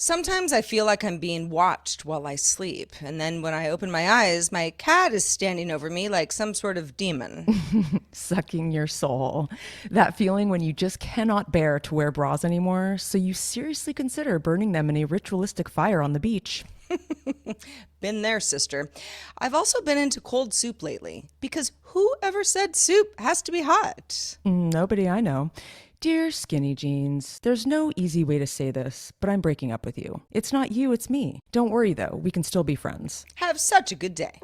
Sometimes I feel like I'm being watched while I sleep, and then when I open my eyes, my cat is standing over me like some sort of demon. Sucking your soul. That feeling when you just cannot bear to wear bras anymore, so you seriously consider burning them in a ritualistic fire on the beach. Been there, sister. I've also been into cold soup lately because who ever said soup has to be hot? Nobody I know. Dear Skinny Jeans, there's no easy way to say this, but I'm breaking up with you. It's not you, it's me. Don't worry though, we can still be friends. Have such a good day.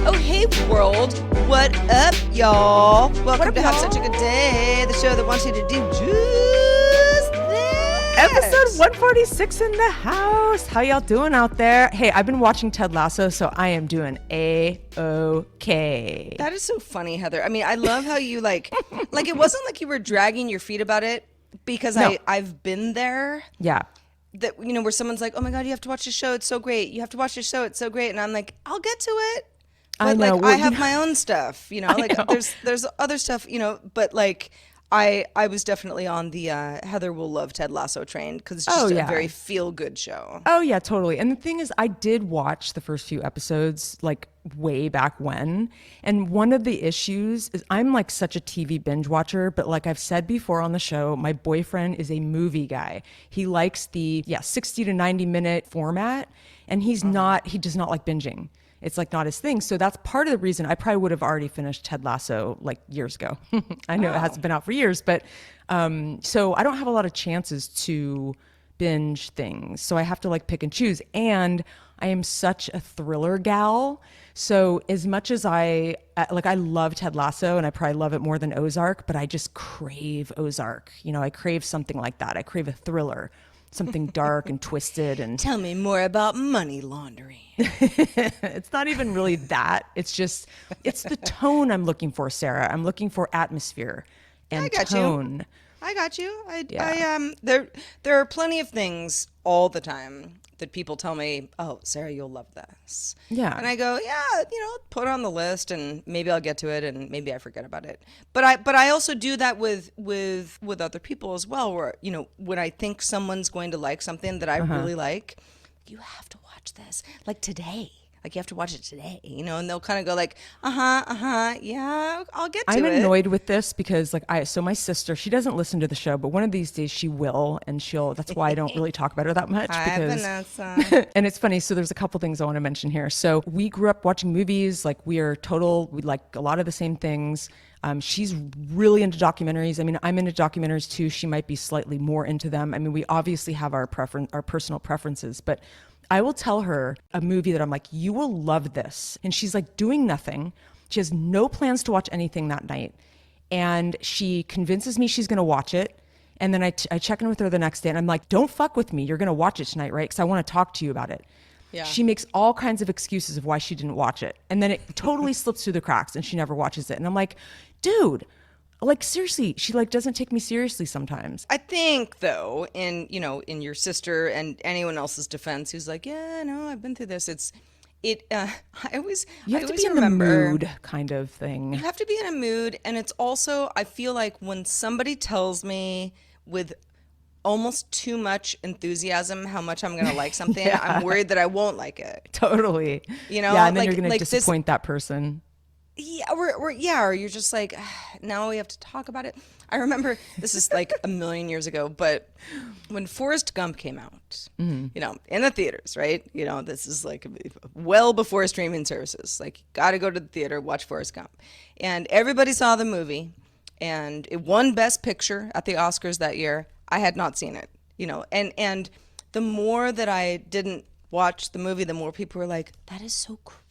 Oh, hey, world. What up, y'all? Welcome to Have Such a Good Day, the show that wants you to do just that. Episode 146 in the house. How y'all doing out there? Hey, I've been watching Ted Lasso, so I am doing A-OK. That is so funny, Heather. I mean, I love how you like it wasn't like you were dragging your feet about it because No. I've been there. Yeah. That, you know, where someone's like, oh my God, you have to watch this show. It's so great. You have to watch this show. It's so great. And I'm like, I'll get to it. But I know. like, Well, I have my own stuff, you know, like know. there's other stuff, you know, but like, I was definitely on the Heather will love Ted Lasso train because it's just a very feel good show. Oh, yeah, totally. And the thing is, I did watch the first few episodes like way back when. And one of the issues is I'm like such a TV binge watcher, but like I've said before on the show, my boyfriend is a movie guy. He likes the 60 to 90 minute format, and he does not like binging. It's like not his thing. So that's part of the reason I probably would have already finished Ted Lasso like years ago. I know it hasn't been out for years, but so I don't have a lot of chances to binge things. So I have to like pick and choose. And I am such a thriller gal. So as much as I love Ted Lasso and I probably love it more than Ozark, but I just crave Ozark. You know, I crave something like that. I crave a thriller. Something dark and twisted and Tell me more about money laundering. it's not even really that. It's the tone I'm looking for, Sarah. I'm looking for atmosphere and I got tone. you. I got you. Yeah. There are plenty of things all the time that people tell me, "Oh, Sarah, you'll love this." Yeah. And I go, "Yeah, you know, put it on the list and maybe I'll get to it and maybe I forget about it." But I also do that with other people as well, where, you know, when I think someone's going to like something that I really like, you have to watch this like today. Like you have to watch it today, you know, and they'll kind of go like, yeah, I'll get to it. I'm annoyed with this because so my sister, she doesn't listen to the show, but one of these days she will, and that's why I don't really talk about her that much. Hi, because, Vanessa. and it's funny. So there's a couple things I want to mention here. So we grew up watching movies. Like we like a lot of the same things. She's really into documentaries. I mean, I'm into documentaries too. She might be slightly more into them. I mean, we obviously have our personal preferences, but I will tell her a movie that I'm like, you will love this. And she's like doing nothing. She has no plans to watch anything that night. And she convinces me she's going to watch it. And then I check in with her the next day and I'm like, don't fuck with me. You're going to watch it tonight, right? Because I want to talk to you about it. Yeah. She makes all kinds of excuses of why she didn't watch it. And then it totally slips through the cracks and she never watches it. And I'm like, dude, like seriously, she like doesn't take me seriously sometimes. I think though, in your sister and anyone else's defense who's like, yeah, no, I've been through this. I always be in remember the mood kind of thing. you have to be in a mood, and it's also, I feel like when somebody tells me with almost too much enthusim how much I'm going to like something, I'm worried that I won't like it. Totally. You know, yeah, and then like, you're going to like disappoint that person. Yeah, or you're just like, now we have to talk about it. I remember this is like a million years ago, but when Forrest Gump came out, you know, in the theaters, right? You know, this is like well before streaming services. Like, got to go to the theater, watch Forrest Gump. And everybody saw the movie, and it won Best Picture at the Oscars that year. I had not seen it, you know, and the more that I didn't watch the movie, the more people were like, that is so crazy.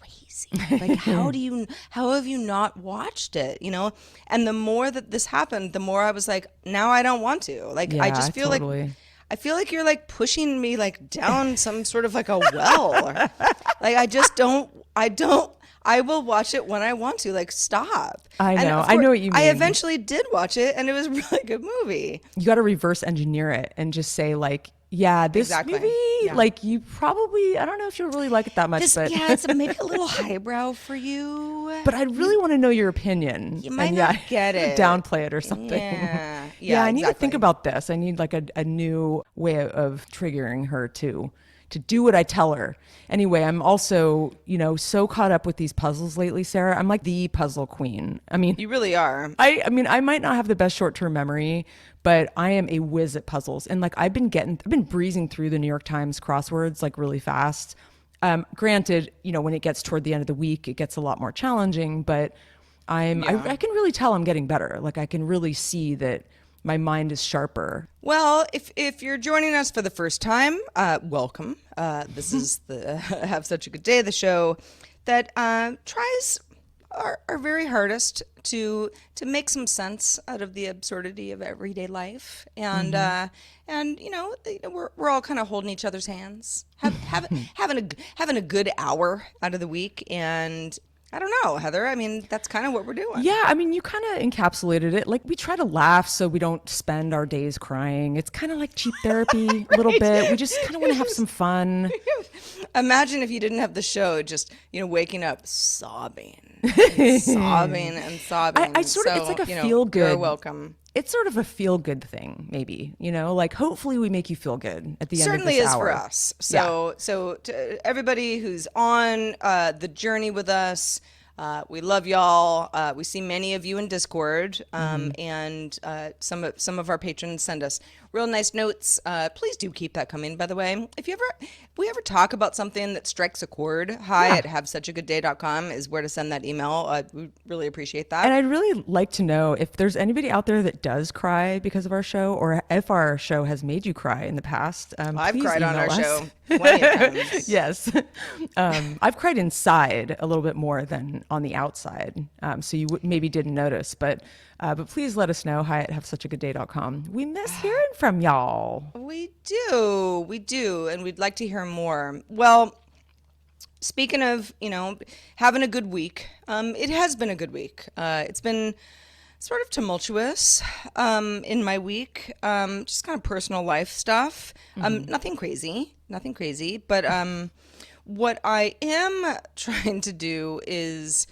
Like, how have you not watched it? You know? And the more that this happened, the more I was like, now I don't want to. Like, I just feel totally. like, I feel like you're like pushing me like down some sort of like a well. Like, I will watch it when I want to. Like, stop. I And know. of I know course, what you mean. I eventually did watch it, and it was a really good movie. You got to reverse engineer it and just say like, Yeah, this Exactly. movie, Yeah. like you probably, I don't know if you'll really like it that much, This, but yeah, it's maybe a little highbrow for you. but I'd really want to know your opinion. You might And not yeah, get it. downplay it or something. Yeah. Yeah, Yeah, I need to think exactly. about this. I need like a new way of triggering her to do what I tell her. Anyway, I'm also, so caught up with these puzzles lately, Sarah. I'm like the puzzle queen. I mean, You really are. I mean, I might not have the best short-term memory, but I am a whiz at puzzles. And like I've been breezing through the New York Times crosswords like really fast. Granted, when it gets toward the end of the week, it gets a lot more challenging, but Yeah. I can really tell I'm getting better. Like I can really see that my mind is sharper. Well, if you're joining us for the first time, welcome. This is the Have Such a Good Day, the show that tries our very hardest to make some sense out of the absurdity of everyday life, and we're all kind of holding each other's hands, having a good hour out of the week, and I don't know, Heather. I mean, that's kind of what we're doing. Yeah, I mean, you kind of encapsulated it. Like, we try to laugh so we don't spend our days crying. It's kind of like cheap therapy a little bit. We just kind of want to have some fun. Imagine if you didn't have the show, just waking up sobbing, and sobbing and sobbing. I sort of, So, it's like a feel You're good. welcome. It's sort of a feel good thing, maybe. Like hopefully we make you feel good at the end of Certainly this is hour. for us. So to everybody who's on the journey with us, we love y'all. We see many of you in Discord, and some of our patrons send us real nice notes. Please do keep that coming. By the way, if we ever talk about something that strikes a chord, hi at havesuchagoodday.com is where to send that email. We really appreciate that. And I'd really like to know if there's anybody out there that does cry because of our show, or if our show has made you cry in the past. I've Please cried on email our us. show plenty of times. Yes. I've cried inside a little bit more than on the outside. So you maybe didn't notice, but please let us know. Hi at havesuchagoodday.com. We miss hearing from y'all. We do, and we'd like to hear more. Well, speaking of, having a good week, it has been a good week. It's been sort of tumultuous in my week, just kind of personal life stuff. Nothing crazy, but what I am trying to do is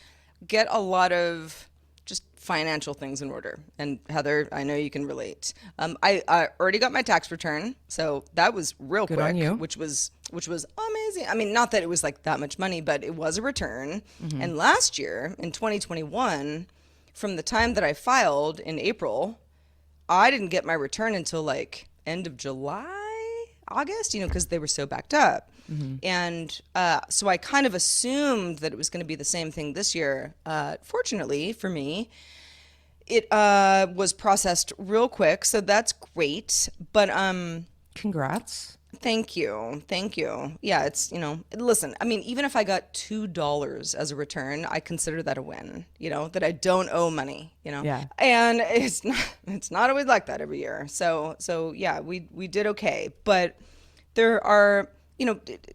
get a lot of just financial things in order. And Heather, I know you can relate. I already got my tax return, so that was real Good quick, on you. which was amazing. I mean, not that it was like that much money, but it was a return. And last year in 2021, from the time that I filed in April, I didn't get my return until like end of July, August, because they were so backed up. And so I kind of assumed that it was going to be the same thing this year. Fortunately for me, it was processed real quick, so that's great. But Congrats. thank you. Yeah, it's, listen, I mean, even if I got $2 as a return, I consider that a win, that I don't owe money, Yeah. And it's not always like that every year. So yeah, we did okay. But there are,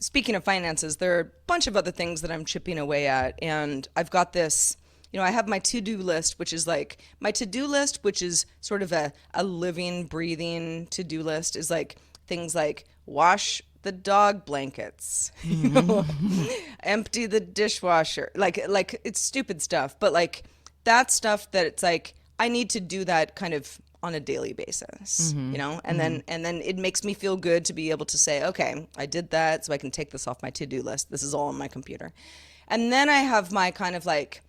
speaking of finances, there are a bunch of other things that I'm chipping away at. And I've got this, I have my to-do list, which is like my to-do list, which is sort of a living, breathing to-do list, is like things like wash the dog blankets, empty the dishwasher, like it's stupid stuff, but like that's stuff that it's like I need to do that kind of on a daily basis, and then it makes me feel good to be able to say, okay, I did that, so I can take this off my to-do list. This is all on my computer. And then I have my kind of like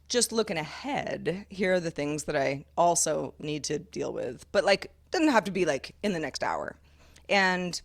just looking ahead. Here are the things that I also need to deal with, but like doesn't have to be like in the next hour. And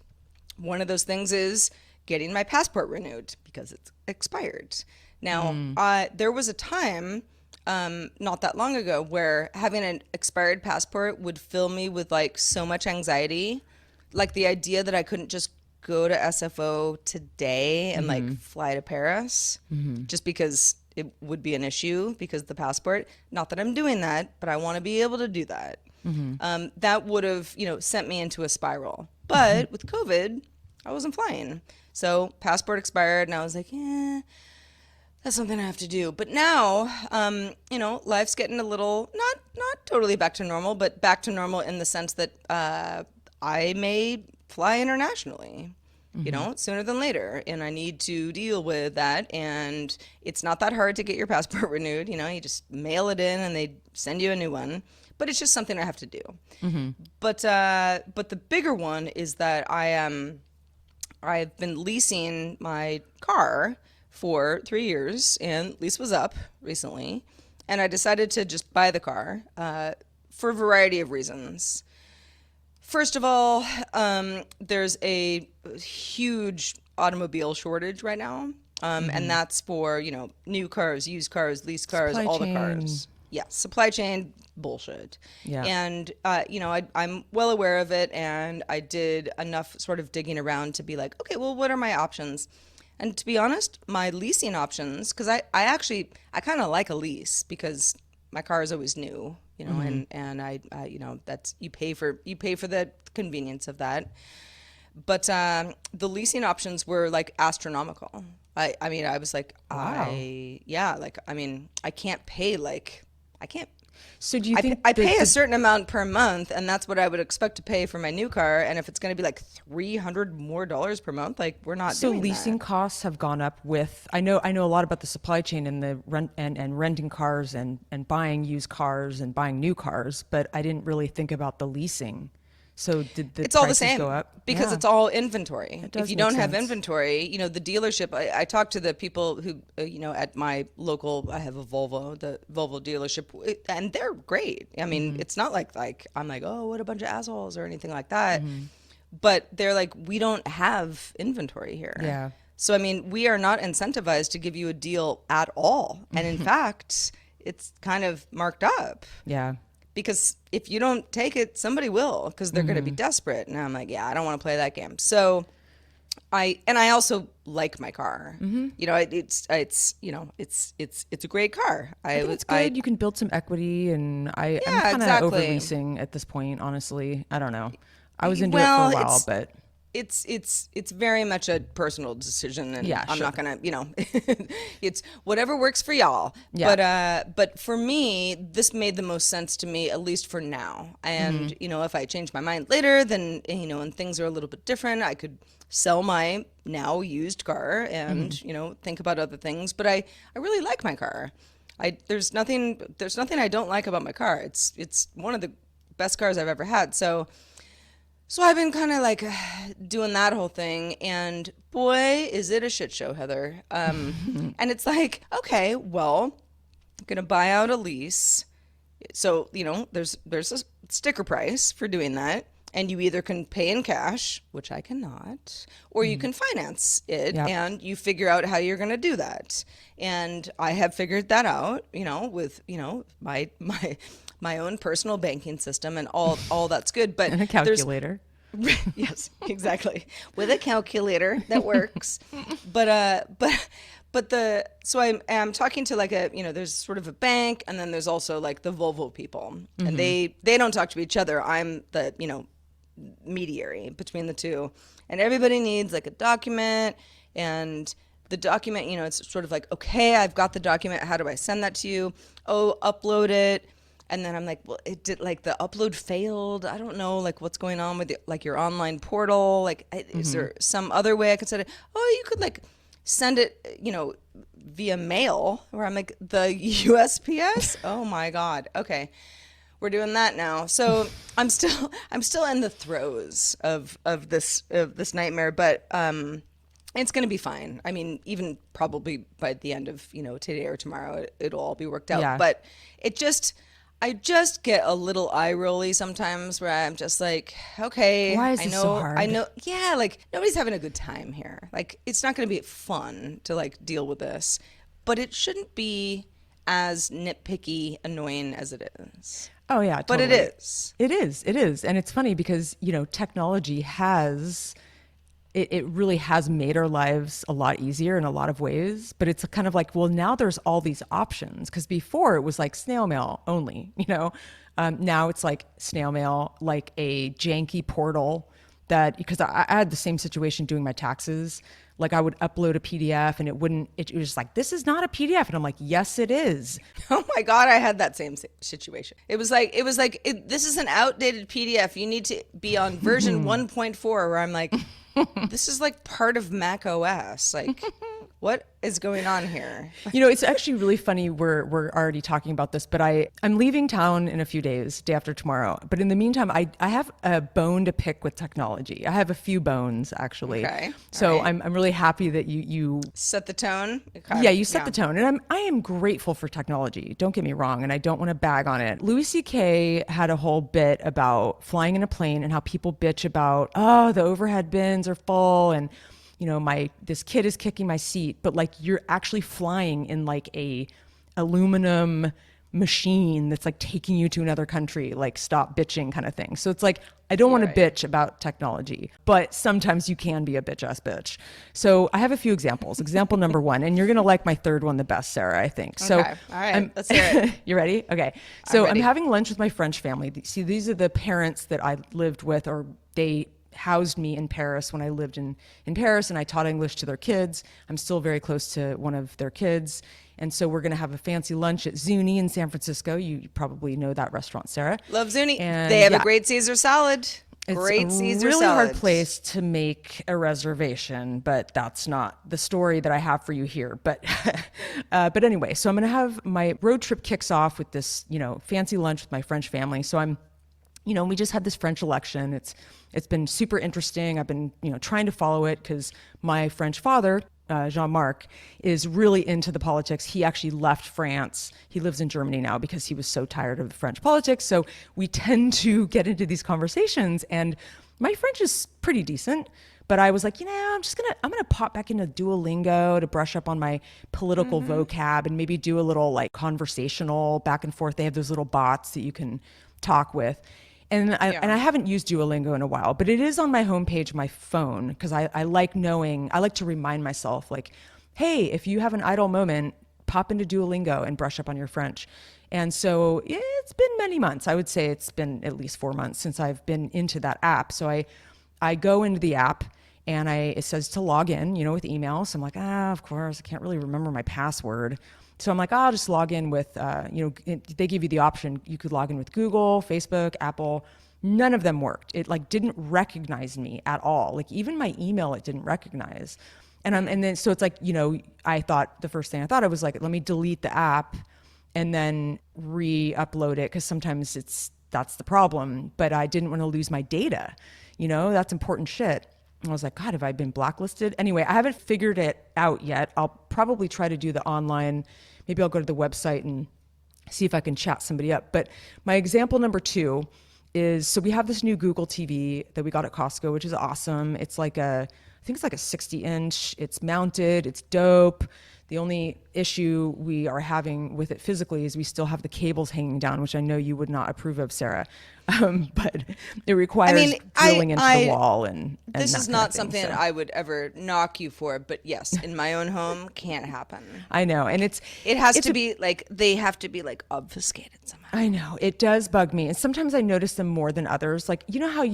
one of those things is getting my passport renewed because it's expired. Now, there was a time not that long ago where having an expired passport would fill me with like so much anxiety. Like the idea that I couldn't just go to SFO today and like fly to Paris just because it would be an issue because of the passport. Not that I'm doing that, but I want to be able to do that. That would have, sent me into a spiral. But with COVID, I wasn't flying. So passport expired and I was like, that's something I have to do. But now, life's getting a little, not totally back to normal, but back to normal in the sense that I may fly internationally, sooner than later. And I need to deal with that. And it's not that hard to get your passport renewed. You just mail it in and they send you a new one. But it's just something I have to do. But the bigger one is that I've been leasing my car for 3 years, and lease was up recently, and I decided to just buy the car for a variety of reasons. First of all, there's a huge automobile shortage right now, and that's for new cars, used cars, leased cars, Supply all chain. the cars. Yeah, supply chain bullshit. Yeah. And I'm well aware of it, and I did enough sort of digging around to be like, okay, well, what are my options? And to be honest, my leasing options, because I kind of like a lease because my car is always new, and I that's you pay for the convenience of that. But the leasing options were like astronomical. I mean, I was like, Wow. I can't pay I can't. So do you I, think I pay a certain amount per month, and that's what I would expect to pay for my new car. And if it's going to be like $300 more per month, like we're not so doing leasing that. costs have gone up with I know a lot about the supply chain and the rent and renting cars and buying used cars and buying new cars, but I didn't really think about the leasing. So did the It's all the prices same go up? because Yeah. it's all inventory. does If you make don't have sense. inventory, the dealership, I talked to the people who, at my local, I have the Volvo dealership, and they're great. I mean, Mm-hmm. it's not like I'm like, oh, what a bunch of assholes or anything like that. But they're like, we don't have inventory here. Yeah. So, I mean, we are not incentivized to give you a deal at all. And in fact, it's kind of marked up. Yeah. Because if you don't take it, somebody will, because they're going to be desperate. And I'm like, yeah, I don't want to play that game. So I also like my car. It's a great car. I think it's good. You can build some equity, and I'm kind of exactly. over leasing at this point, honestly. I don't know. I was into Well, it for a while, but it's very much a personal decision, and Yeah, I'm sure. not gonna, it's whatever works for y'all. Yeah. But for me, this made the most sense to me, at least for now. And if I change my mind later, then and things are a little bit different, I could sell my now used car and think about other things. But I really like my car. There's nothing I don't like about my car. It's one of the best cars I've ever had. So I've been kind of like doing that whole thing, and boy, is it a shit show, Heather. And it's like, okay, well, I'm gonna buy out a lease. So there's a sticker price for doing that, and you either can pay in cash, which I cannot, or you can finance it, Yep. and you figure out how you're gonna do that. And I have figured that out, with my own personal banking system and all that's good. But and a calculator. Yes, exactly. With a calculator that works. So I'm talking to like there's sort of a bank, and then there's also like the Volvo people, and they don't talk to each other. I'm the mediary between the two, and everybody needs like a document, and the document, it's sort of like, okay, I've got the document. How do I send that to you? Oh, upload it. And then I'm like, well, it did, like, the upload failed. I don't know, like, what's going on with like your online portal. Like, is there some other way I could send it? Oh, you could like send it, via mail. Where I'm like, the USPS. Oh my God. Okay, we're doing that now. So I'm still in the throes of this nightmare, but it's going to be fine. I mean, even probably by the end of today or tomorrow, it'll all be worked out. Yeah. But I just get a little eye rolly sometimes, where I'm just like, okay, Why is I this know, so hard? I know, yeah, like nobody's having a good time here. Like, it's not going to be fun to like deal with this, but it shouldn't be as nitpicky, annoying as it is. Oh yeah, But totally. it is. It is. It is. And it's funny because, technology has it really has made our lives a lot easier in a lot of ways, but it's kind of like, well, now there's all these options, because before it was like snail mail only, now it's like snail mail, like a janky portal that because I had the same situation doing my taxes. Like I would upload a PDF and it was like, this is not a PDF. And I'm like, yes, it is. Oh my God, I had that same situation. It was like, this is an outdated PDF. You need to be on version 1.4, where I'm like, this is like part of Mac OS. Like, what is going on here? It's actually really funny. We're already talking about this, but I'm leaving town in a few days, day after tomorrow. But in the meantime, I have a bone to pick with technology. I have a few bones, actually. Okay. So right. I'm really happy that you set the tone. Okay. Yeah, you set the tone. And I am grateful for technology. Don't get me wrong. And I don't want to bag on it. Louis C.K. had a whole bit about flying in a plane and how people bitch about, oh, the overhead bins are full and this kid is kicking my seat, but like you're actually flying in like a aluminum machine that's like taking you to another country, like stop bitching kind of thing. So it's like, I don't want to bitch about technology, but sometimes you can be a bitch ass bitch. So I have a few examples. Example number one, and you're going to like my third one the best, Sarah, I think. So, okay. All right, let's hear it. You ready? Okay. So I'm having lunch with my French family. See, these are the parents that I lived with, or they housed me in Paris when I lived in Paris, and I taught English to their kids. I'm still very close to one of their kids. And so we're going to have a fancy lunch at Zuni in San Francisco. You probably know that restaurant, Sarah. Love Zuni. And they have a great Caesar salad. It's a really hard place to make a reservation, but that's not the story that I have for you here. But but anyway, so I'm going to have my road trip kicks off with this, fancy lunch with my French family. So I'm we just had this French election. It's been super interesting. I've been, trying to follow it because my French father, Jean-Marc, is really into the politics. He actually left France. He lives in Germany now because he was so tired of the French politics. So we tend to get into these conversations, and my French is pretty decent. But I was like, I'm gonna pop back into Duolingo to brush up on my political vocab and maybe do a little like conversational back and forth. They have those little bots that you can talk with. And I haven't used Duolingo in a while, but it is on my homepage, my phone, because I like to remind myself, like, hey, if you have an idle moment, pop into Duolingo and brush up on your French. And so it's been many months. I would say it's been at least 4 months since I've been into that app. So I go into the app and it says to log in, with email. So I'm like, of course, I can't really remember my password. So I'm like, I'll just log in with, they give you the option. You could log in with Google, Facebook, Apple. None of them worked. It like didn't recognize me at all. Like even my email, it didn't recognize. And then, so it's like, the first thing I thought, I was like, let me delete the app and then re-upload it. Cause sometimes that's the problem, but I didn't want to lose my data. That's important shit. I was like, God, have I been blacklisted? Anyway, I haven't figured it out yet. I'll probably try to do the online. Maybe I'll go to the website and see if I can chat somebody up. But my example number 2 is, so we have this new Google TV that we got at Costco, which is awesome. It's like I think it's like a 60-inch. It's mounted. It's dope. The only issue we are having with it physically is we still have the cables hanging down, which I know you would not approve of, Sarah. But it requires drilling into the wall and this that is kind not of thing, something so. I would ever knock you for, but yes, in my own home, can't happen. I know, and it they have to be like obfuscated somehow. I know, it does bug me, and sometimes I notice them more than others. Like, how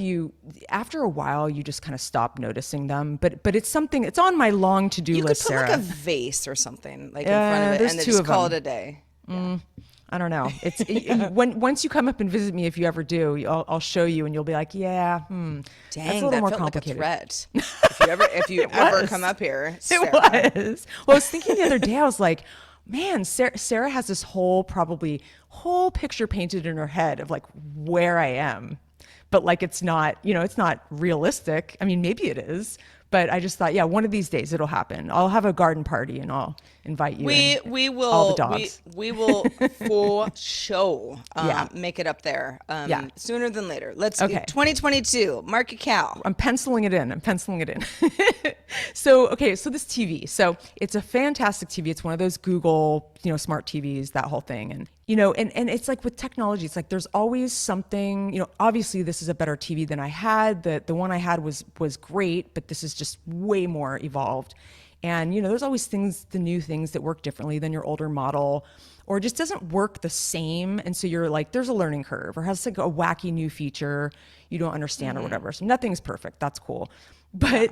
after a while you just kind of stop noticing them, but it's something. It's on my long to-do list, Sarah. You could put like a vase or something like in front of it, and then just call it a day. Yeah. I don't know. Once you come up and visit me, if you ever do, I'll show you, and you'll be like, yeah, Dang, that's a little more felt complicated. Like a threat. If you ever come up here, Sarah. It was. Well, I was thinking the other day, I was like, man, Sarah has this whole picture painted in her head of like where I am, but like it's not realistic. I mean, maybe it is. But I just thought, yeah, one of these days it'll happen. I'll have a garden party and I'll invite you. We will. All the dogs. We will for sure make it up there. Sooner than later. Let's. Okay. 2022. Mark your cow. I'm penciling it in. So this TV. So it's a fantastic TV. It's one of those Google, smart TVs, that whole thing. And and it's like with technology, it's like there's always something, obviously this is a better TV than I had. The one I had was great, but this is just way more evolved. And, there's always the new things that work differently than your older model, or just doesn't work the same. And so you're like, there's a learning curve, or has like a wacky new feature you don't understand or whatever. So nothing's perfect. That's cool. But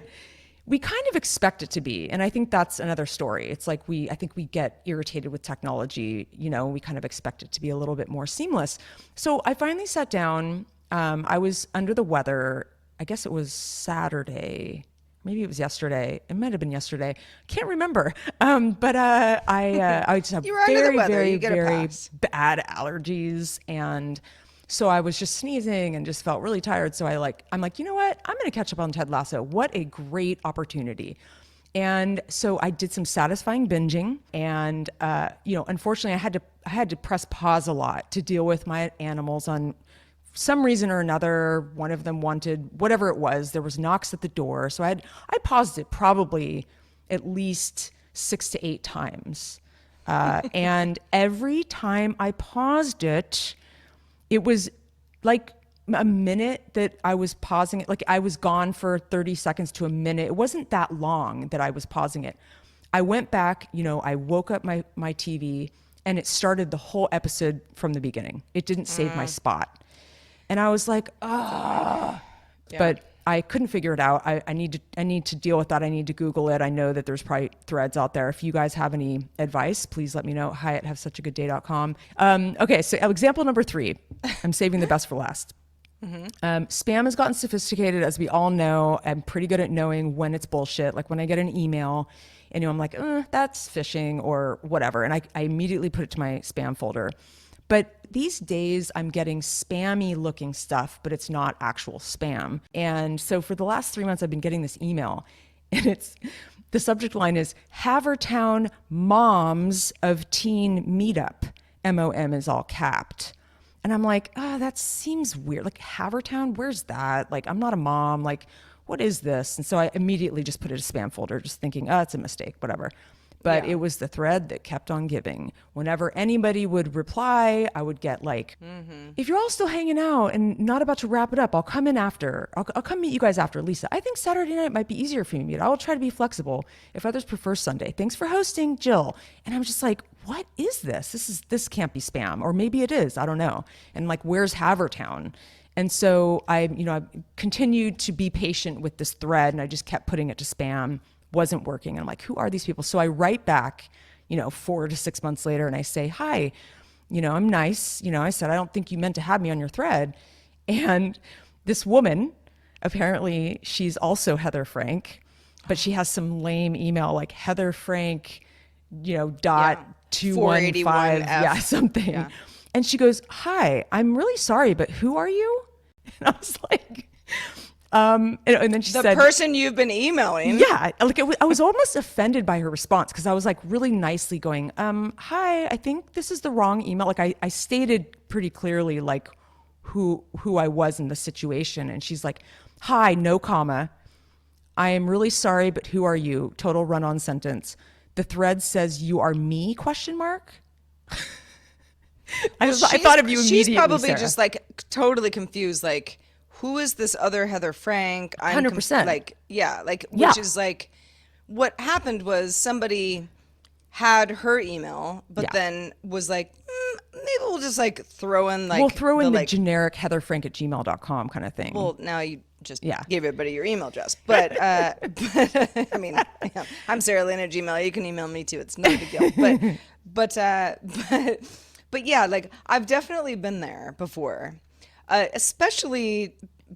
we kind of expect it to be. And I think that's another story. It's like I think we get irritated with technology, we kind of expect it to be a little bit more seamless. So I finally sat down. I was under the weather. I guess it was Saturday. Maybe it was yesterday. It might have been yesterday. Can't remember. But I just have very, very, very bad allergies. And so I was just sneezing and just felt really tired. So I'm like, you know what? I'm going to catch up on Ted Lasso. What a great opportunity. And so I did some satisfying binging. And, unfortunately I had to press pause a lot to deal with my animals on some reason or another. One of them wanted whatever it was. There was knocks at the door. So I paused it probably at least 6 to 8 times. And every time I paused it, it was like a minute that I was pausing it. Like I was gone for 30 seconds to a minute. It wasn't that long that I was pausing it. I went back, I woke up my TV and it started the whole episode from the beginning. It didn't save my spot. And I was like, yeah. But I couldn't figure it out. I need to deal with that. I need to Google it. I know that there's probably threads out there. If you guys have any advice, please let me know. hi@havesuchagoodday.com. Okay, so example number 3. I'm saving the best for last. Spam has gotten sophisticated, as we all know. I'm pretty good at knowing when it's bullshit. Like when I get an email and I'm like, that's phishing or whatever. And I immediately put it to my spam folder. But these days I'm getting spammy looking stuff, but it's not actual spam. And so for the last 3 months, I've been getting this email, and the subject line is Havertown Moms of Teen Meetup. MOM is all capped. And I'm like, that seems weird. Like Havertown, where's that? Like, I'm not a mom. Like, what is this? And so I immediately just put it in a spam folder, just thinking, it's a mistake, whatever. But it was the thread that kept on giving. Whenever anybody would reply, I would get like, if you're all still hanging out and not about to wrap it up, I'll come in after. I'll come meet you guys after. Lisa, I think Saturday night might be easier for me. I will try to be flexible if others prefer Sunday. Thanks for hosting, Jill. And I'm just like, what is this? This can't be spam. Or maybe it is. I don't know. And like, where's Havertown? And so I continued to be patient with this thread, and I just kept putting it to spam. Wasn't working. And I'm like, who are these people? So I write back, 4 to 6 months later, and I say, hi, I'm nice. I said, I don't think you meant to have me on your thread. And this woman, apparently she's also Heather Frank, but she has some lame email like Heather Frank, dot 215, something. Yeah. And she goes, hi, I'm really sorry, but who are you? And I was like, and then she said, the person you've been emailing. Yeah. Like I was almost offended by her response, because I was like really nicely going, hi, I think this is the wrong email. Like I stated pretty clearly like who I was in the situation. And she's like, hi, no comma. I am really sorry, but who are you? Total run-on sentence. The thread says you are me, question mark. I thought of you immediately. She's probably Sarah. Just like totally confused. Like, who is this other Heather Frank? 100%. Which is like, what happened was somebody had her email, but then was like, maybe we'll just like throw in like, we'll throw in the generic heatherfrank@gmail.com kind of thing. Well, now you just gave everybody your email address. But, I mean, I'm Sarah Lane at Gmail. You can email me too. It's no big deal. But yeah, like I've definitely been there before. Especially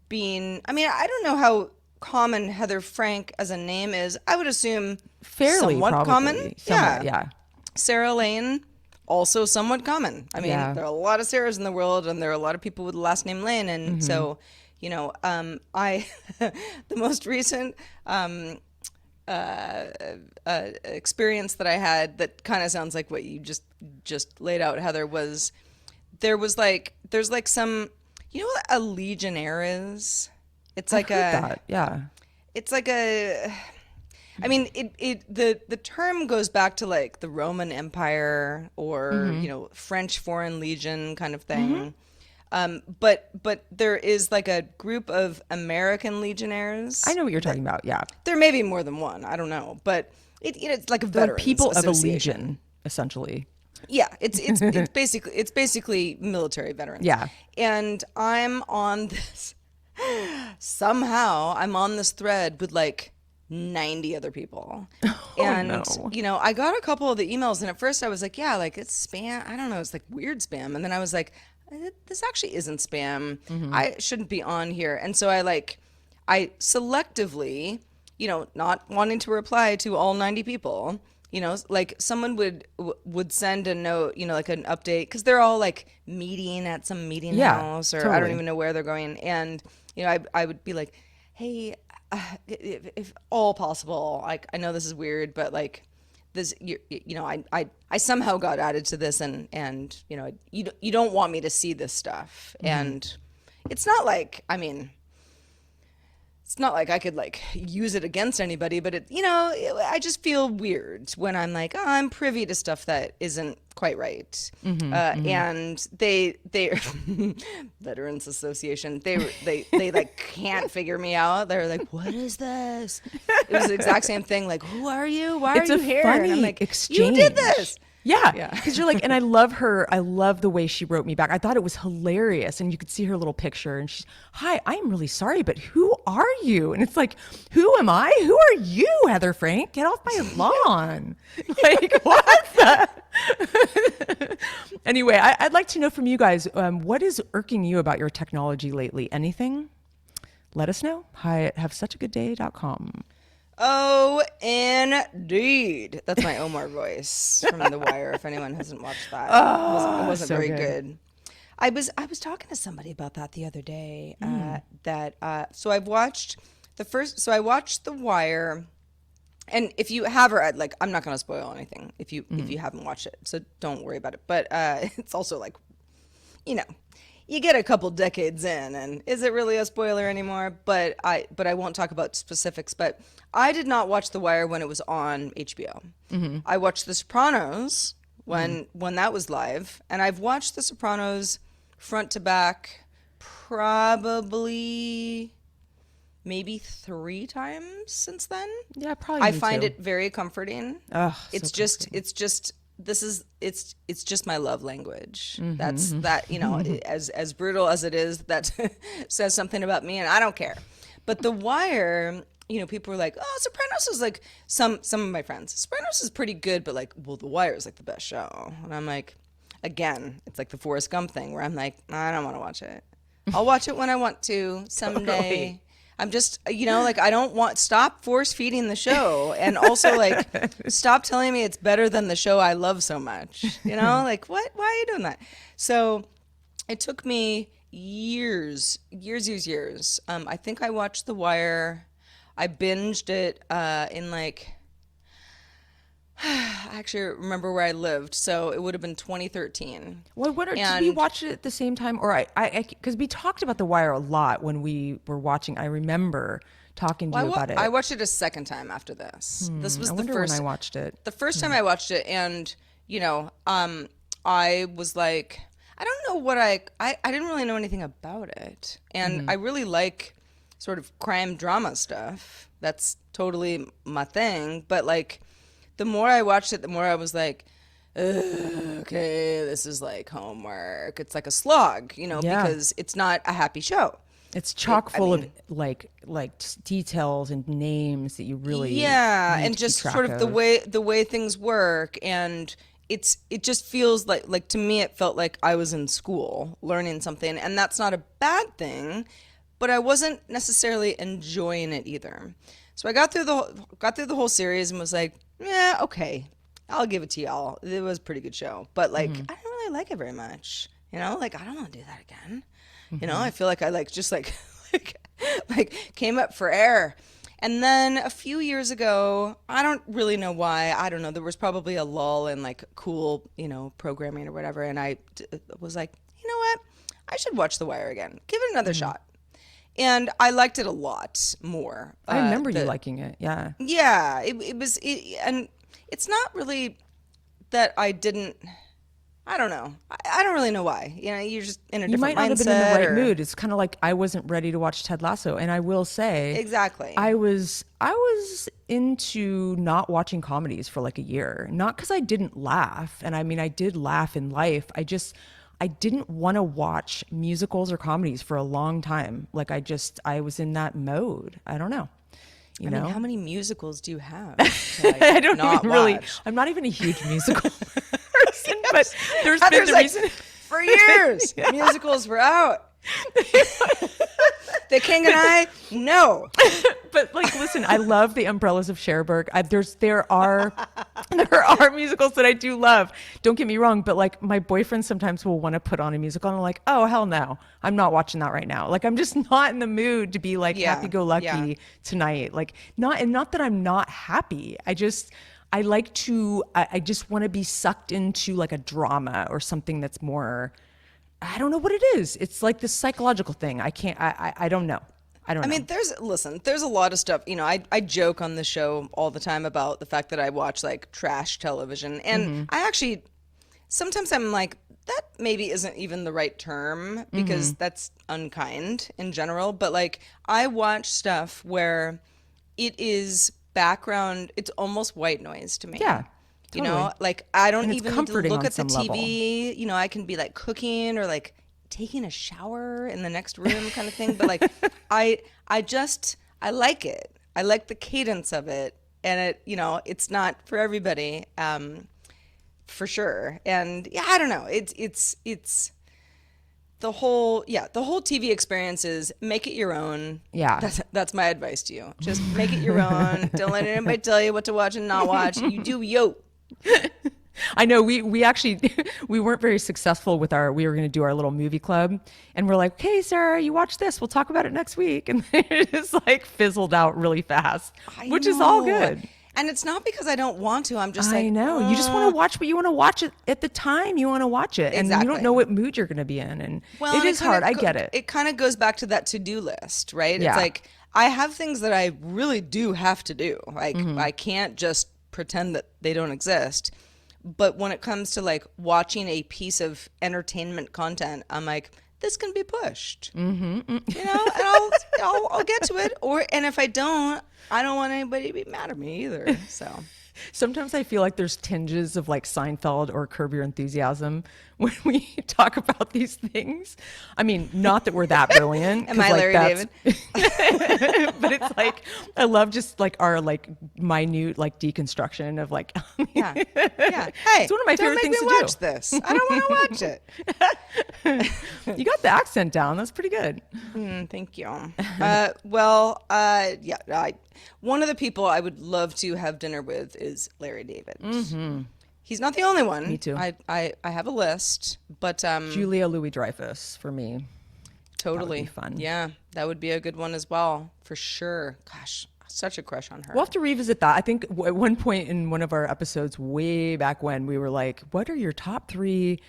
being, I mean, I don't know how common Heather Frank as a name is. I would assume fairly somewhat common. Yeah. Sarah Lane, also somewhat common. I mean, there are a lot of Sarahs in the world, and there are a lot of people with the last name Lane. And so, I, the most recent experience that I had that kind of sounds like what you just laid out, Heather, was there's like some, what a legionnaire is? It's like it's like a, I mean, the term goes back to like the Roman Empire or, French Foreign Legion kind of thing. But there is like a group of American legionnaires. I know what you're talking about. Yeah. There may be more than one. I don't know. But it's like a They're like veterans people of a association. legion, essentially. Yeah, it's basically military veterans. Yeah. And I'm on this somehow I'm on this thread with like 90 other people. And no. I got a couple of the emails, and at first I was like, yeah, like it's spam. I don't know, it's like weird spam. And then I was like, this actually isn't spam. I shouldn't be on here. And so I selectively, not wanting to reply to all 90 people, like someone would send a note, like an update, because they're all like meeting at some meeting house, or I don't totally. even know where they're going. And, I would be like, hey, if all possible, like, I know this is weird, but like this, I somehow got added to this, and you don't want me to see this stuff. And it's not like, it's not like I could like use it against anybody, but I just feel weird when I'm like, oh, I'm privy to stuff that isn't quite right. And they Veterans Association, they like can't figure me out. They're like, what is this? It was the exact same thing. Like, who are you? Why It's are you a here? funny And I'm like, exchange. you did this. Yeah, because you're like, and I love her. I love the way she wrote me back. I thought it was hilarious, and you could see her little picture, and she's, "Hi, I'm really sorry, but who are you?" And it's like, "Who am I? Who are you, Heather Frank? Get off my lawn!" Like, what the? Anyway, I'd like to know from you guys, what is irking you about your technology lately? Anything? Let us know. Hi at havesuchagoodday.com. Oh, indeed. That's my Omar voice from The Wire, if anyone hasn't watched that. It wasn't so very good. good. I was talking to somebody about that the other day. So I watched I watched The Wire, and if you have read, like, I'm not going to spoil anything if you haven't watched it, so don't worry about it. But it's also like, you get a couple decades in, and is it really a spoiler anymore? But I won't talk about specifics. But I did not watch The Wire when it was on HBO. I watched The Sopranos when that was live, and I've watched The Sopranos front to back probably maybe 3 times since then. Yeah, probably. I me find too. it very comforting. It's just my love language. That's that, as brutal as it is, that says something about me, and I don't care. But The Wire, people were like, oh, Sopranos is like, some of my friends, Sopranos is pretty good, but like, well, The Wire is like the best show. And I'm like, again, it's like the Forrest Gump thing where I'm like, I don't want to watch it. I'll watch it when I want to someday. Totally. I'm just, like, I don't want, stop force feeding the show. And also, like, stop telling me it's better than the show I love so much. Like, what? Why are you doing that? So it took me years. I think I watched The Wire. I binged it in like, I actually remember where I lived, so it would have been 2013. Well, did we watch it at the same time, or because we talked about The Wire a lot when we were watching. I remember talking to you about it. I watched it a second time after this. This was I the wonder first when I watched it. The first time I watched it, and I was like, I don't know what I didn't really know anything about it, and I really like sort of crime drama stuff. That's totally my thing. But like, the more I watched it, the more I was like, okay, this is like homework. It's like a slog, because it's not a happy show. It's chock full of like details and names that you really need and to just keep track sort of of. the way things work, and it just feels like to me it felt like I was in school learning something, and that's not a bad thing, but I wasn't necessarily enjoying it either. So I got through the whole series and was like, yeah, okay, I'll give it to y'all. It was a pretty good show, but like, I didn't really like it very much. Like, I don't want to do that again. I feel like I just like came up for air. And then a few years ago, I don't really know why. I don't know. There was probably a lull in like cool, programming or whatever. And I was like, you know what? I should watch The Wire again. Give it another shot. And I liked it a lot more. I remember you liking it. Yeah. Yeah, it was, and it's not really that I didn't. I don't know. I don't really know why. You know, you're just in a You different might not have mindset. been in the right or- mood. It's kind of like I wasn't ready to watch Ted Lasso, and I will say, Exactly. I was into not watching comedies for like a year. Not because I didn't laugh, and I mean I did laugh in life. I didn't want to watch musicals or comedies for a long time. Like I was in that mode. I don't know. You I know, mean, how many musicals do you have? To, like, I don't not even really. watch? I'm not even a huge musical person, but there's been Heather's the like, reason. for years, musicals were out. The King and I, no. But like, listen, I love the Umbrellas of Cherbourg. There are musicals that I do love. Don't get me wrong, but like my boyfriend sometimes will want to put on a musical, and I'm like, oh hell no, I'm not watching that right now. Like I'm just not in the mood to be like Yeah, happy-go-lucky yeah. tonight. Like not that I'm not happy. I just want to be sucked into like a drama or something that's more. I don't know what it is. It's like this psychological thing. I can't. I don't know. I don't know. I mean, there's a lot of stuff. You know, I joke on the show all the time about the fact that I watch like trash television, and I actually sometimes I'm like, that maybe isn't even the right term because that's unkind in general. But like, I watch stuff where it is background. It's almost white noise to me. Yeah, You know, totally. like I don't And it's even need to comforting look on at the some level. TV. You know, I can be like cooking or like taking a shower in the next room kind of thing. But like I like it. I like the cadence of it. And it, you know, it's not for everybody, for sure. And yeah, I don't know. It's the whole TV experience is make it your own. Yeah. That's my advice to you. Just make it your own. Don't let anybody tell you what to watch and not watch. You do you. I know we actually we weren't very successful with we were going to do our little movie club, and we're like, okay, Sarah, you watch this, we'll talk about it next week, and it just like fizzled out really fast, which is all good. And it's not because I don't want to. I'm just I like, know. You just want to watch what you want to watch it at the time you want to watch it, and you Exactly. don't know what mood you're going to be in, and well, it and is kinda hard. I get it. It kind of goes back to that to-do list, right? Yeah. It's like I have things that I really do have to do. Like I can't just pretend that they don't exist. But when it comes to like watching a piece of entertainment content, I'm like, this can be pushed, you know, and I'll get to it. And if I don't want anybody to be mad at me either. So Sometimes I feel like there's tinges of like Seinfeld or Curb Your Enthusiasm when we talk about these things. I mean, not that we're that brilliant. Am I Larry David? But it's like, I love just like our like minute like deconstruction of like, yeah. Hey, it's one of my don't favorite make things me to watch do. this. I don't want to watch it. You got the accent down. That's pretty good. Thank you. One of the people I would love to have dinner with is Larry David. He's not the only one. Me too. I have a list, but Julia Louis-Dreyfus for me. totally That would be fun. Yeah, that would be a good one as well, for sure. Gosh, such a crush on her. We'll have to revisit that. I think at one point in one of our episodes way back when, we were like, what are your top 3,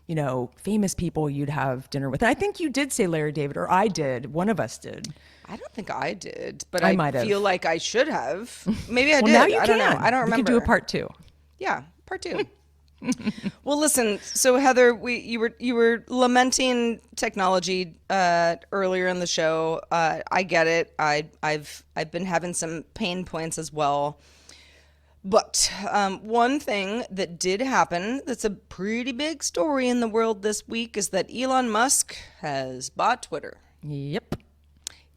you know, famous people you'd have dinner with? And I think you did say Larry David, or I did. One of us did. I don't think I did, but I I might have. feel like I should have. Maybe I Well, did. now you I can. don't know. I don't remember. We could do a part 2. Yeah, part 2. Well, listen. So Heather, you were lamenting technology earlier in the show. I get it. I've been having some pain points as well. But one thing that did happen that's a pretty big story in the world this week is that Elon Musk has bought Twitter. Yep.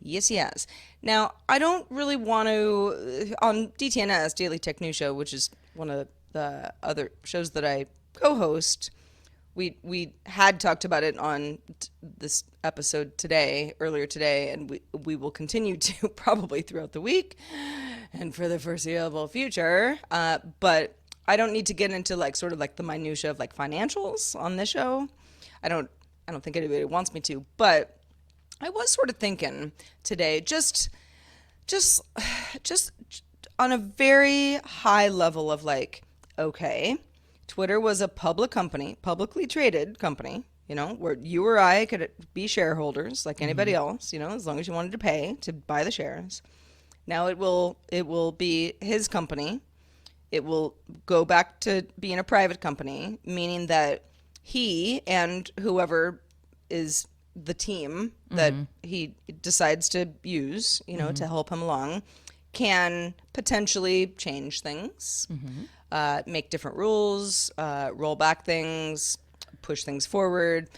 Yes, he has. Now, I don't really want to, on DTNS, Daily Tech News Show, which is one of the other shows that I co-host, we had talked about it on this episode earlier today, and we will continue to probably throughout the week and for the foreseeable future. But I don't need to get into like sort of like the minutia of like financials on this show. I don't think anybody wants me to, but I was sort of thinking today, just on a very high level of like, okay, Twitter was a publicly traded company, you know, where you or I could be shareholders like anybody else, you know, as long as you wanted to pay to buy the shares. Now it will be his company. It will go back to being a private company, meaning that he and whoever is the team that he decides to use, to help him along, can potentially change things, make different rules, roll back things, push things forward.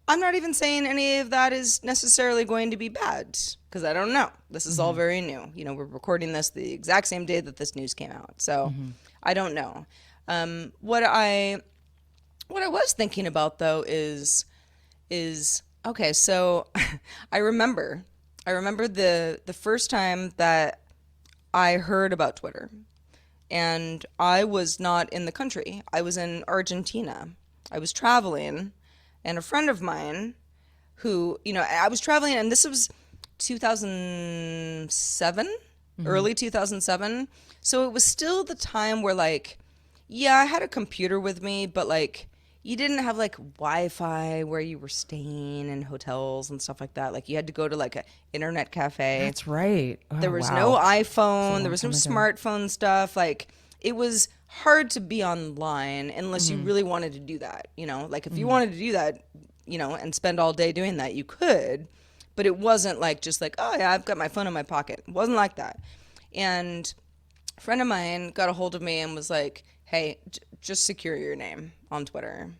I'm not even saying any of that is necessarily going to be bad, because I don't know. This is all very new. We're recording this the exact same day that this news came out, so I don't know. What I was thinking about though is okay. So I remember the first time that I heard about Twitter, and I was not in the country. I was in Argentina. I was traveling, and a friend of mine who, I was traveling, and this was 2007, early 2007. So it was still the time where, like, yeah, I had a computer with me, but, like, you didn't have, like, Wi-Fi where you were staying in hotels and stuff like that. Like, you had to go to, like, an internet cafe. That's right. Oh, There was wow. no That's a iPhone. long There was no time ago. smartphone stuff. Like, it was hard to be online unless you really wanted to do that. Like, if you wanted to do that, and spend all day doing that, you could. But it wasn't like just like, oh yeah, I've got my phone in my pocket. It wasn't like that. And a friend of mine got a hold of me and was like, hey, just secure your name on Twitter.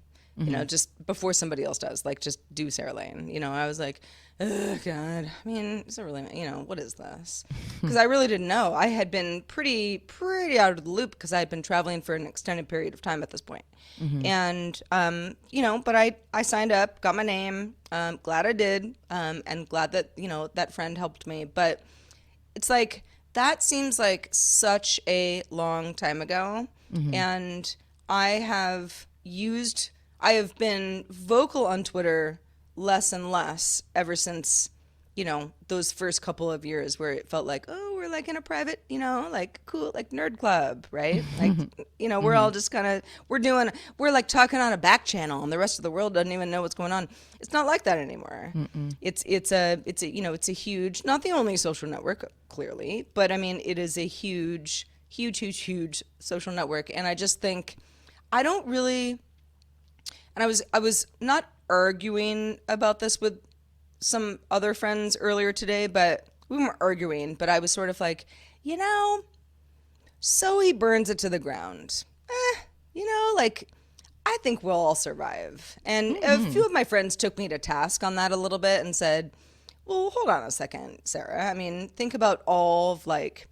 Just before somebody else does, like, just do Sarah Lane. I was like, oh God, I mean, is it really, what is this? Because I really didn't know. I had been pretty out of the loop because I had been traveling for an extended period of time at this point. And, but I signed up, got my name, glad I did, and glad that, that friend helped me. But it's like, that seems like such a long time ago. And I have been vocal on Twitter less and less ever since, those first couple of years where it felt like, oh, we're like in a private, like cool, like nerd club, right? Like, we're all just kind of, we're like talking on a back channel and the rest of the world doesn't even know what's going on. It's not like that anymore. It's a huge, not the only social network, clearly, but I mean, it is a huge social network. And I just think, I don't really, and I was not arguing about this with some other friends earlier today, but we weren't arguing, but I was sort of like, so he burns it to the ground. Like, I think we'll all survive. And a few of my friends took me to task on that a little bit and said, well, hold on a second, Sarah. I mean, think about all of, like,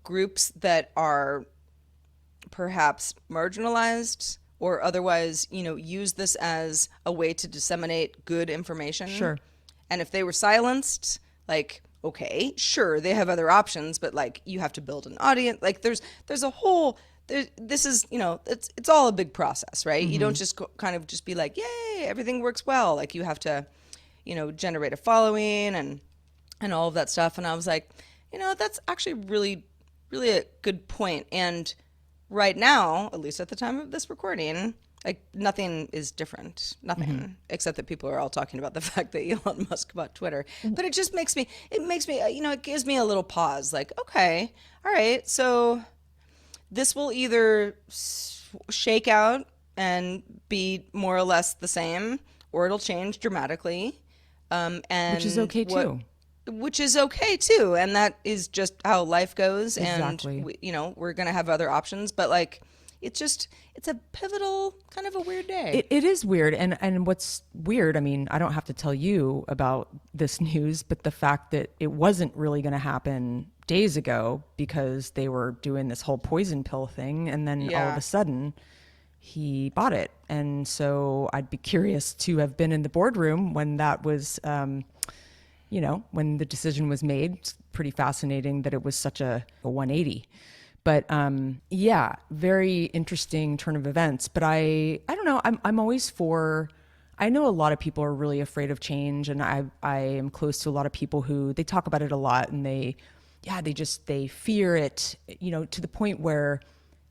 groups that are perhaps marginalized or otherwise, use this as a way to disseminate good information. Sure. And if they were silenced, like, okay, sure, they have other options, but, like, you have to build an audience. Like, there's a whole, this is, it's all a big process, right? You don't just kind of just be like, yay, everything works well. Like, you have to, generate a following and all of that stuff. And I was like, that's actually really, really a good point. And right now, at least at the time of this recording, like, nothing is different. Nothing. Except that people are all talking about the fact that Elon Musk bought Twitter. But it just makes me, it gives me a little pause. Like, okay, all right, so this will either shake out and be more or less the same, or it'll change dramatically. And Which is okay too. Which is okay too, and that is just how life goes. Exactly. And we're gonna have other options, but, like, it's a pivotal kind of a weird day. It is weird. And what's weird, I mean, I don't have to tell you about this news, but the fact that it wasn't really going to happen days ago because they were doing this whole poison pill thing. And then all of a sudden he bought it. And so I'd be curious to have been in the boardroom when that was, when the decision was made. It's pretty fascinating that it was such a 180. But very interesting turn of events. But I don't know. I'm always for. I know a lot of people are really afraid of change, and I am close to a lot of people who they talk about it a lot, and they fear it. To the point where,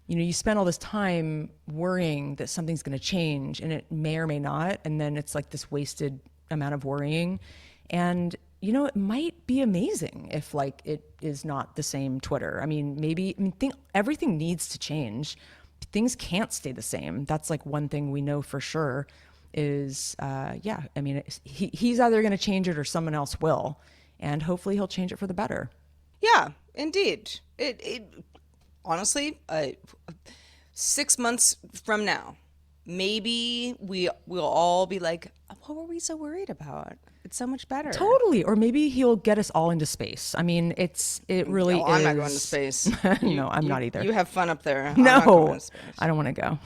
you spend all this time worrying that something's going to change, and it may or may not, and then it's like this wasted amount of worrying, and. It might be amazing if, like, it is not the same Twitter. I mean, think everything needs to change, things can't stay the same. That's like one thing we know for sure is, yeah, I mean, he's either going to change it or someone else will. And hopefully he'll change it for the better. Yeah, indeed. It honestly, 6 months from now, maybe we'll all be like, what were we so worried about? It's so much better. Totally. Or maybe he'll get us all into space. I mean, it really No, is. I'm not going to space. No, I'm not either. You have fun up there. I'm not No, going to space. I don't want to go.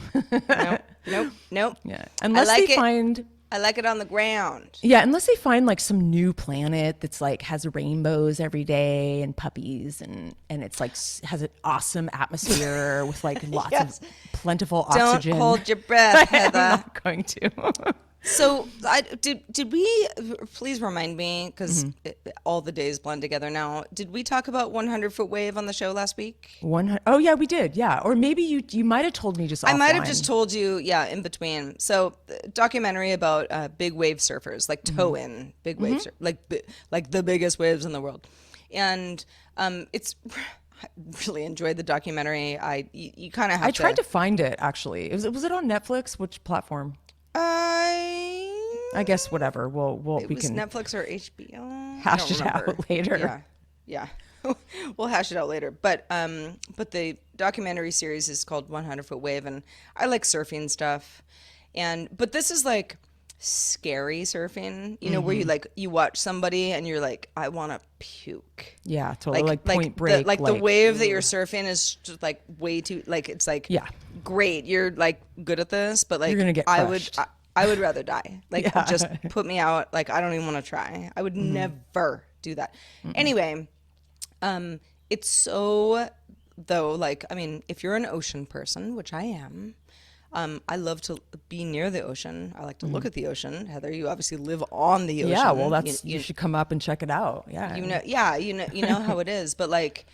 Nope. Yeah. Unless they find. I like it on the ground. Yeah, unless they find like some new planet that's like has rainbows every day and puppies and it's like has an awesome atmosphere with like lots of plentiful oxygen. Don't hold your breath, Heather. I'm not going to. So, did we, please remind me, because all the days blend together now, did we talk about 100-foot wave on the show last week? Oh, yeah, we did. Yeah. Or maybe you might have told me just offline. I might have just told you, yeah, in between. So, documentary about big wave surfers, like tow-in big wave like the biggest waves in the world. And it's... I really enjoyed the documentary. You kind of have I tried to find it, actually. Was it on Netflix? Which platform? I guess whatever. We can Netflix or HBO. Hash it out later. Yeah. We'll hash it out later. But the documentary series is called 100-Foot Wave, and I like surfing stuff. But this is like scary surfing, where you watch somebody and you're like, I want to puke. Yeah, totally. Like Point Break. The wave that you're surfing is just like way too, like, it's like, yeah, great, you're like good at this, but like, you're gonna get crushed. I would rather die. Like, just put me out. Like, I don't even want to try. I would never do that. Anyway, it's so, though, like, I mean, if you're an ocean person, which I am, I love to be near the ocean. I like to look at the ocean. Heather, you obviously live on the ocean. Yeah, well, you should come up and check it out. Yeah, you know how it is. But like,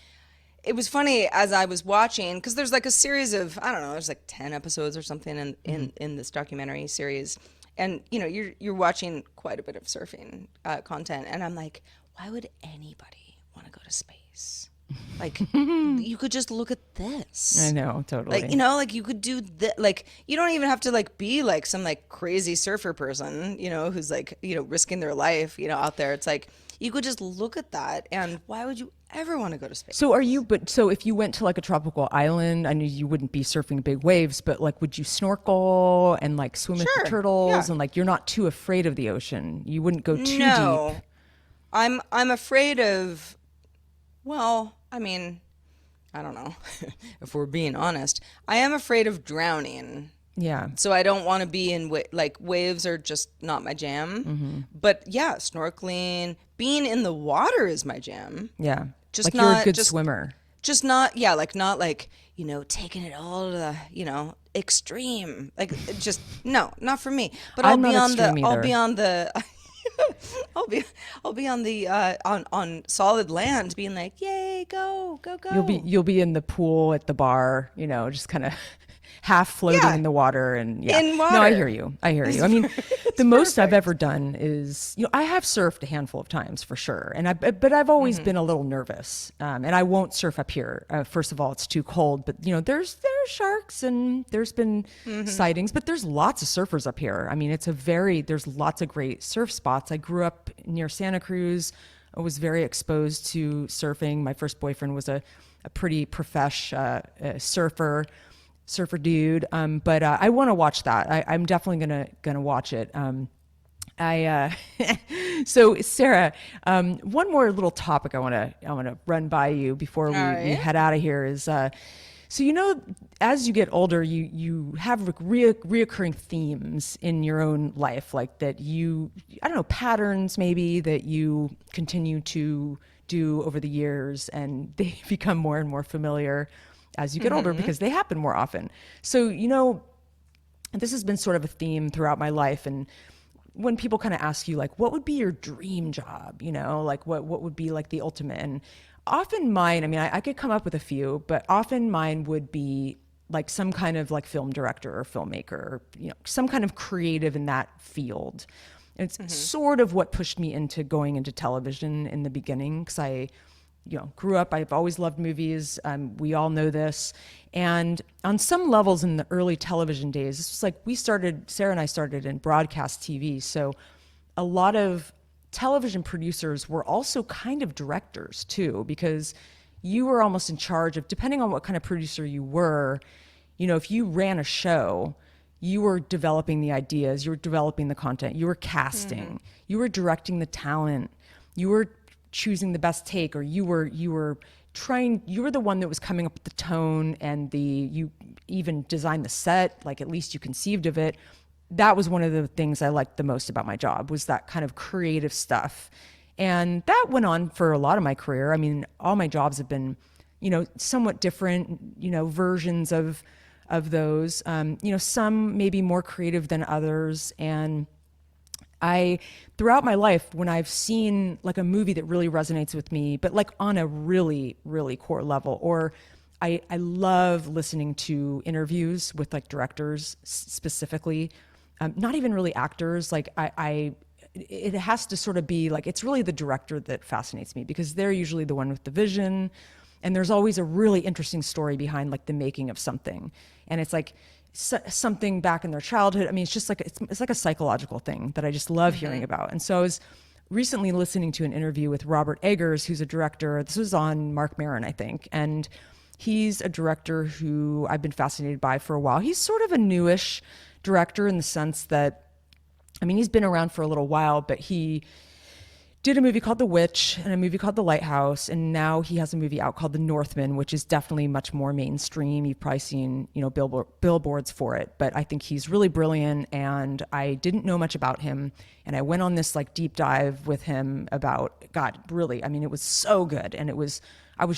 it was funny as I was watching, because there's like a series of, I don't know, there's like 10 episodes or something in this documentary series, and you're watching quite a bit of surfing content, and I'm like, why would anybody want to go to space? Like, you could just look at this. I know, totally. Like, like you could do that. Like, you don't even have to like be like some like crazy surfer person, who's like, risking their life, out there. It's like, you could just look at that, and why would you ever want to go to space? So so if you went to like a tropical island, I know you wouldn't be surfing big waves, but like, would you snorkel and like swim with the turtles? Yeah. And like, you're not too afraid of the ocean. You wouldn't go too deep. I'm afraid of, well, I mean, I don't know. If we're being honest, I am afraid of drowning. Yeah. So I don't want to be in like, waves are just not my jam. But yeah, snorkeling, being in the water is my jam. Yeah. Just like, not, you're a good swimmer. Just not, yeah, like not like, taking it all to the, extreme. Like, just no, not for me. But I'll be on the on solid land, being like, yay, go. You'll be in the pool at the bar, just kind of half floating in the water, and in water. No, I hear you. I mean, the most I've ever done is, I have surfed a handful of times for sure, but I've always been a little nervous, and I won't surf up here. First of all, it's too cold, but there's sharks, and there's been sightings, but there's lots of surfers up here. I mean, there's lots of great surf spots. I grew up near Santa Cruz. I was very exposed to surfing. My first boyfriend was a pretty professional surfer dude. But I want to watch that. I'm definitely gonna watch it. So Sarah, one more little topic I want to run by you before we head out of here is, so as you get older, you have reoccurring themes in your own life, like that I don't know, patterns maybe that you continue to do over the years, and they become more and more familiar as you get older because they happen more often. So, this has been sort of a theme throughout my life. And when people kind of ask you, like, what would be your dream job? Like what would be like the ultimate? And often mine, I mean, I could come up with a few, but often mine would be like some kind of like film director or filmmaker, or, some kind of creative in that field. And it's sort of what pushed me into going into television in the beginning, because grew up, I've always loved movies. We all know this. And on some levels in the early television days, this was like Sarah and I started in broadcast TV. So a lot of television producers were also kind of directors too, because you were almost in charge of, depending on what kind of producer you were, if you ran a show, you were developing the ideas, you were developing the content, you were casting, you were directing the talent, you were choosing the best take, or you were the one that was coming up with the tone, and you even designed the set, like at least you conceived of it. That was one of the things I liked the most about my job, was that kind of creative stuff. And that went on for a lot of my career. I mean, all my jobs have been, somewhat different, versions of those, some maybe more creative than others. And throughout my life, when I've seen like a movie that really resonates with me, but like on a really, really core level, or I love listening to interviews with like directors specifically, not even really actors. Like it has to sort of be like, it's really the director that fascinates me, because they're usually the one with the vision. And there's always a really interesting story behind like the making of something. And it's like something back in their childhood. I mean, it's just like, it's like a psychological thing that I just love hearing about. And so I was recently listening to an interview with Robert Eggers, who's a director. This was on Marc Maron, I think. And he's a director who I've been fascinated by for a while. He's sort of a newish director in the sense that, I mean, he's been around for a little while, but he did a movie called The Witch and a movie called The Lighthouse, and now he has a movie out called The Northman, which is definitely much more mainstream. You've probably seen, billboards for it, but I think he's really brilliant, and I didn't know much about him, and I went on this like deep dive with him about, God, really, I mean, it was so good, and I was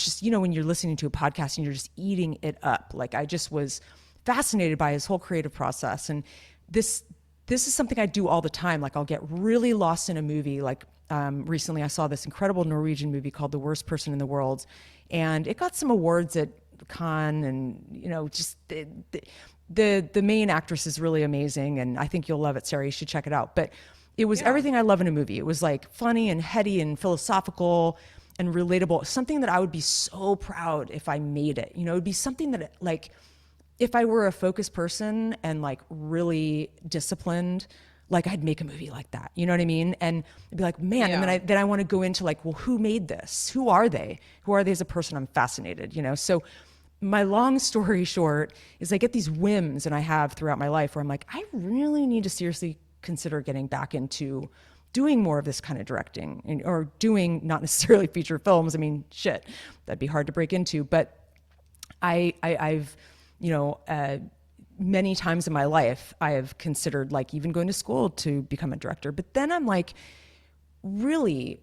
just, when you're listening to a podcast and you're just eating it up, like I just was fascinated by his whole creative process. And this is something I do all the time. Like I'll get really lost in a movie. Like recently I saw this incredible Norwegian movie called The Worst Person in the World, and it got some awards at Cannes, and just the main actress is really amazing, and I think you'll love it, Sarah. You should check it out. But it was everything I love in a movie. It was like funny and heady and philosophical and relatable, something that I would be so proud if I made it. It would be something that, like, if I were a focused person and like really disciplined, like I'd make a movie like that. You know what I mean? And I'd be like, man, and then I want to go into like, well, who made this? Who are they? Who are they as a person? I'm fascinated, So my long story short is I get these whims, and I have throughout my life, where I'm like, I really need to seriously consider getting back into doing more of this kind of directing, or doing not necessarily feature films. I mean, shit, that'd be hard to break into, but I've many times in my life, I have considered like even going to school to become a director. But then I'm like really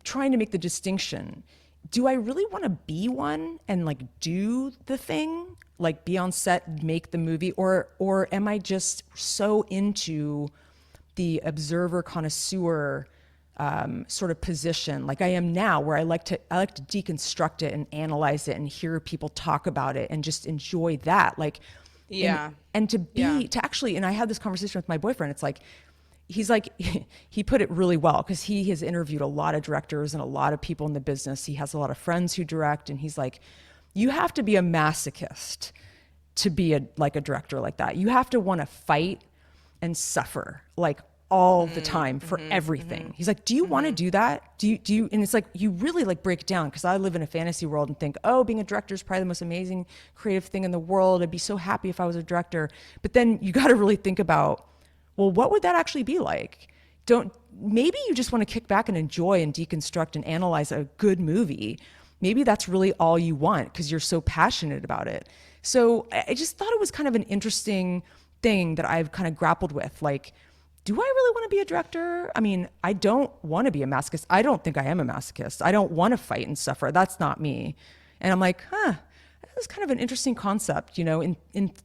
trying to make the distinction. Do I really want to be one and like do the thing, like be on set, make the movie, or am I just so into the observer connoisseur sort of position, like I am now, where I like to deconstruct it and analyze it and hear people talk about it and just enjoy that. Like, and to actually, and I had this conversation with my boyfriend. It's like, he's like, he put it really well, because he has interviewed a lot of directors and a lot of people in the business. He has a lot of friends who direct, and he's like, you have to be a masochist to be a director like that. You have to want to fight and suffer like all the time for everything. He's like, do you want to do that? Do you, and it's like, you really like break it down, because I live in a fantasy world and think, oh, being a director is probably the most amazing creative thing in the world. I'd be so happy if I was a director. But then you got to really think about, well, what would that actually be like? Maybe you just want to kick back and enjoy and deconstruct and analyze a good movie. Maybe that's really all you want, because you're so passionate about it. So I just thought it was kind of an interesting thing that I've kind of grappled with. Like, do I really want to be a director? I mean, I don't want to be a masochist. I don't think I am a masochist. I don't want to fight and suffer. That's not me. And I'm like, this is kind of an interesting concept. In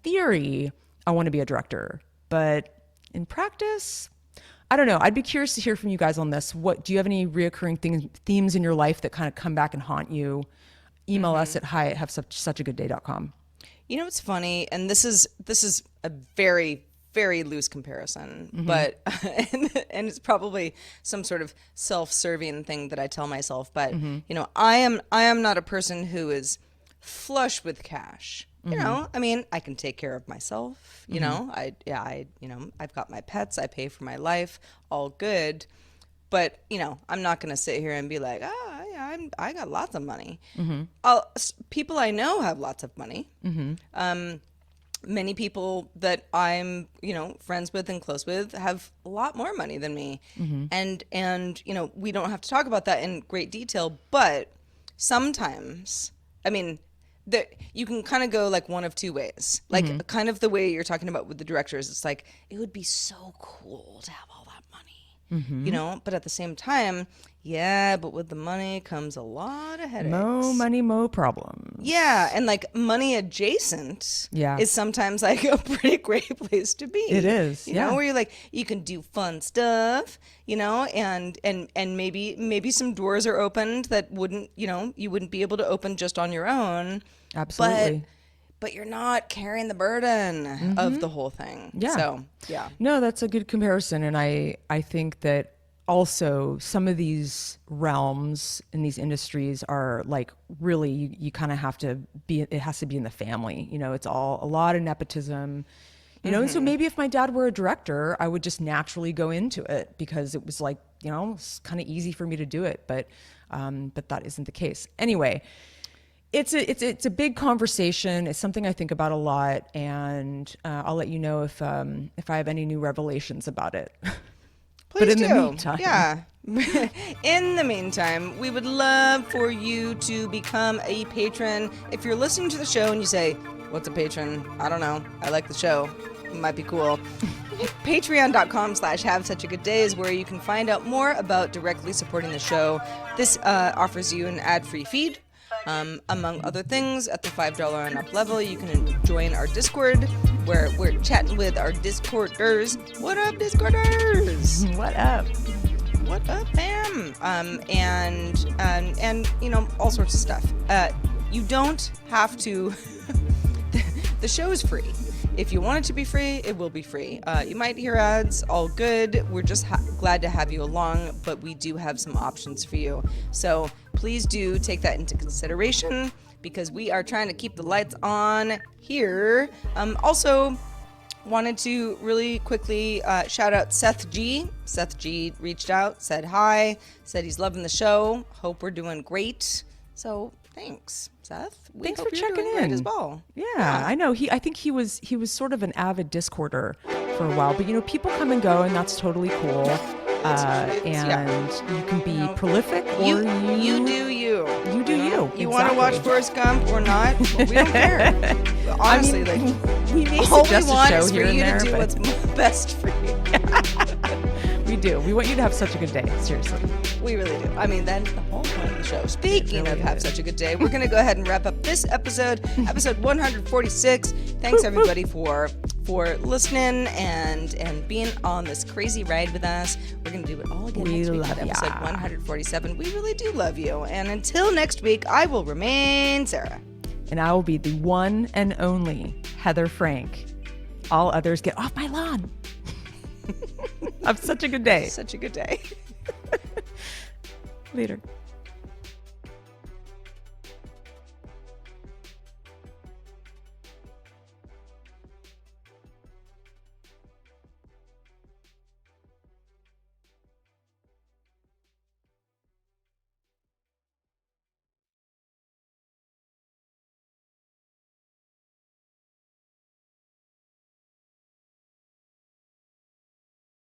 theory, I want to be a director, but in practice, I don't know. I'd be curious to hear from you guys on this. Do you have any reoccurring themes in your life that kind of come back and haunt you? Email us at hi@havesuchagoodday.com. It's funny, and this is a very very loose comparison, but and it's probably some sort of self-serving thing that I tell myself. But I am not a person who is flush with cash. You know, I mean, I can take care of myself. You know, I've got my pets. I pay for my life. All good. But I'm not going to sit here and be like, yeah, I got lots of money. People I know have lots of money. Many people that I'm, friends with and close with have a lot more money than me. And we don't have to talk about that in great detail, but sometimes, I mean, you can kind of go like one of two ways. Like kind of the way you're talking about with the directors, it's like, it would be so cool to have all that money, but at the same time, yeah, but with the money comes a lot of headaches. Mo money, mo problems. Yeah, and like money adjacent is sometimes like a pretty great place to be. It is, you know, where you're like, you can do fun stuff, and maybe some doors are opened that wouldn't, you wouldn't be able to open just on your own. Absolutely. But you're not carrying the burden of the whole thing. Yeah. So, yeah. No, that's a good comparison. And I think that also some of these realms in these industries are like really, you kind of have to be, it has to be in the family. It's all a lot of nepotism, and so maybe if my dad were a director, I would just naturally go into it because it was like, it's kind of easy for me to do it. But that isn't the case. Anyway, it's a big conversation. It's something I think about a lot, and I'll let you know if I have any new revelations about it. Please but in do. the meantime, yeah. In the meantime, we would love for you to become a patron. If you're listening to the show and you say, "What's a patron? I don't know. I like the show. It might be cool." Patreon.com/have such a good day is where you can find out more about directly supporting the show. This offers you an ad-free feed. Among other things, at the $5 and up level, you can join our Discord, where we're chatting with our Discorders. What up, Discorders? What up? What up, fam? And all sorts of stuff. You don't have to. The show is free. If you want it to be free, it will be free. You might hear ads, all good. We're just glad to have you along, but we do have some options for you. So please do take that into consideration because we are trying to keep the lights on here. Also, wanted to really quickly shout out Seth G. Seth G reached out, said hi, said he's loving the show. Hope we're doing great. So thanks, Seth. Thanks for checking in as well. Yeah, I know. I think he was sort of an avid Discorder for a while, but people come and go, and that's totally cool. You can be prolific, or you do you. You do you. You exactly. want to watch Forrest Gump or not? We don't care. Honestly, we may all we suggest a want show is for here and you there, to do but what's best for you. We do. We want you to have such a good day. Seriously. We really do. I mean, that's the whole point of the show. Speaking of have such a good day, we're going to go ahead and wrap up this episode 146. Thanks everybody for listening and being on this crazy ride with us. We're going to do it all again next week with episode 147. We really do love you. And until next week, I will remain Sarah. And I will be the one and only Heather Frank. All others get off my lawn. Have such a good day. Such a good day. Later.